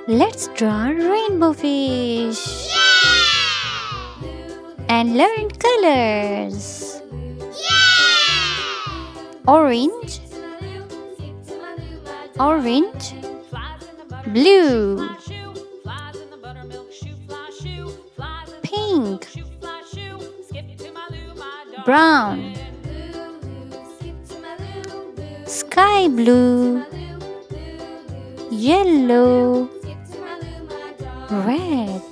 Let's draw rainbow fish and learn colors. Orange, orange, blue, pink, brown, sky blue, yellow, red,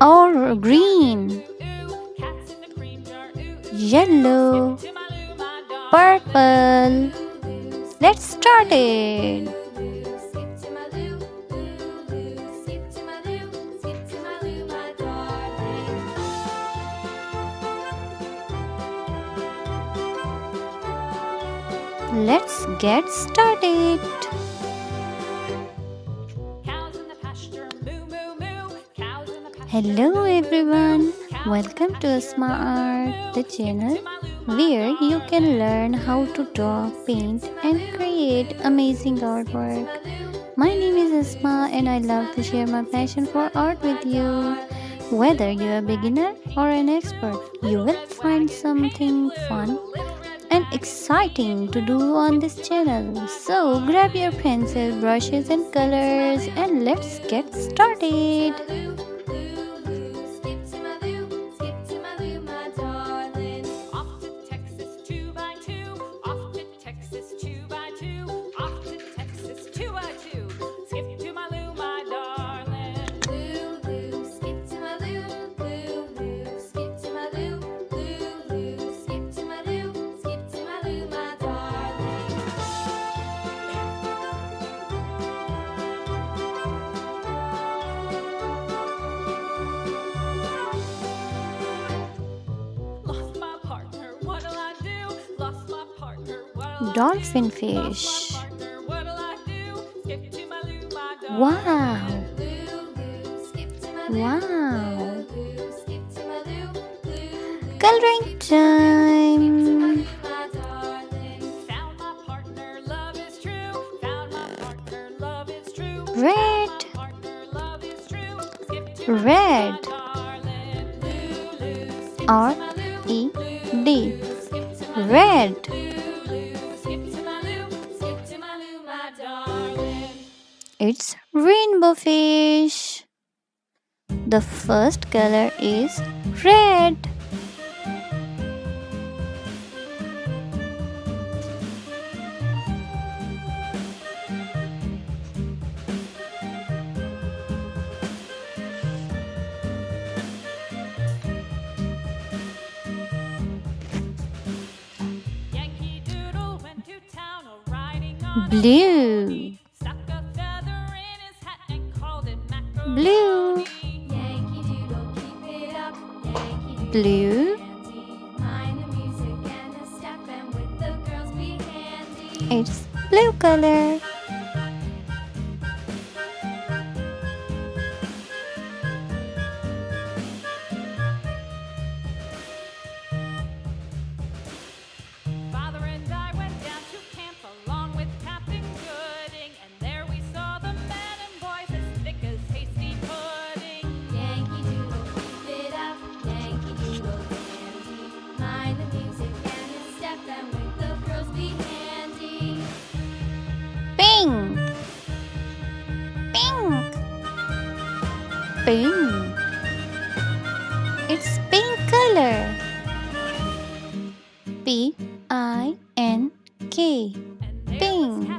or green, yellow, purple. Let's start it. Let's get started. Hello everyone, welcome to Asma Art, the channel where you can learn how to draw, paint and create amazing artwork. My name is Asma and I love to share my passion for art with you. Whether you're a beginner or an expert, you will find something fun and exciting to do on this channel. So grab your pencil, brushes and colors and let's get started. Dolphin fish. Wow! Wow! Coloring time! Red! Red! R-E-D. Red! It's rainbow fish. The first color is red. Blue. Blue. Blue. It's blue color. Pink. Pink. Pink. It's pink color. P-I-N-K. Pink.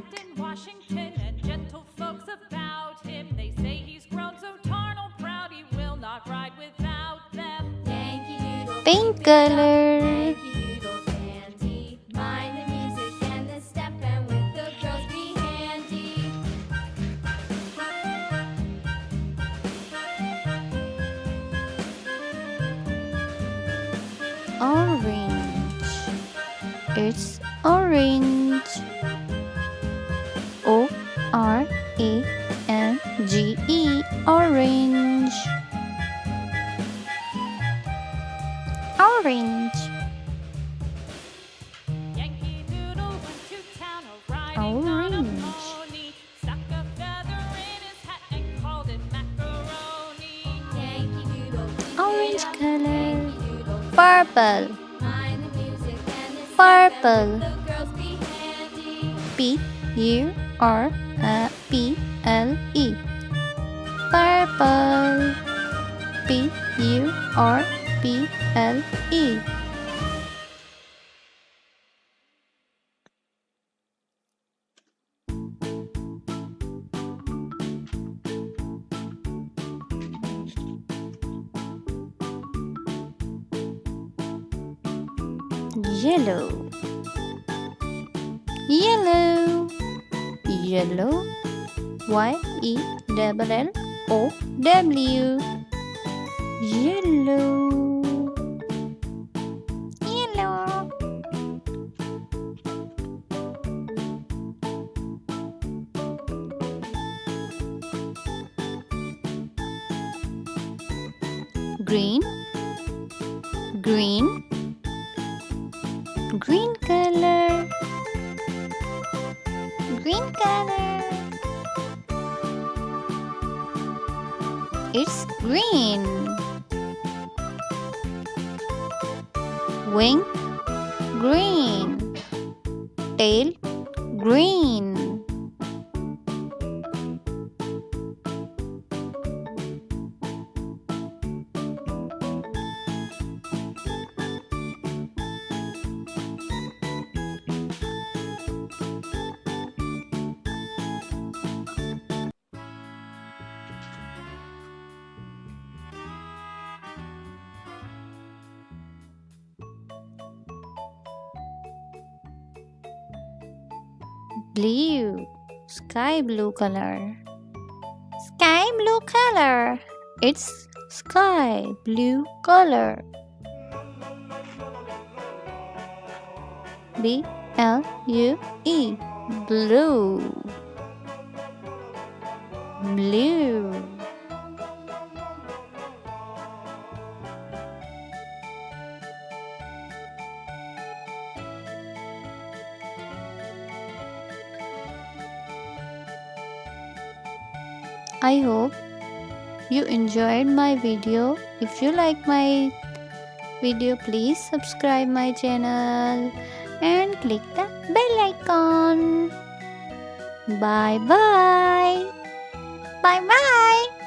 Pink color. Orange. It's orange. O-R-A-N-G-E. Orange. Orange. Orange. Orange color. Purple. Purple. Purple. Purple. Purple. Yellow. Yellow. Yellow. Yellow. Yellow. Yellow. Green. Green. Green color. Green color. It's green. Wing. Green. Tail. Green. Blue. Sky blue color. Sky blue color. It's sky blue color. Blue. Blue. Blue. I hope you enjoyed my video. If you like my video, please subscribe my channel and click the bell icon. Bye bye. Bye bye.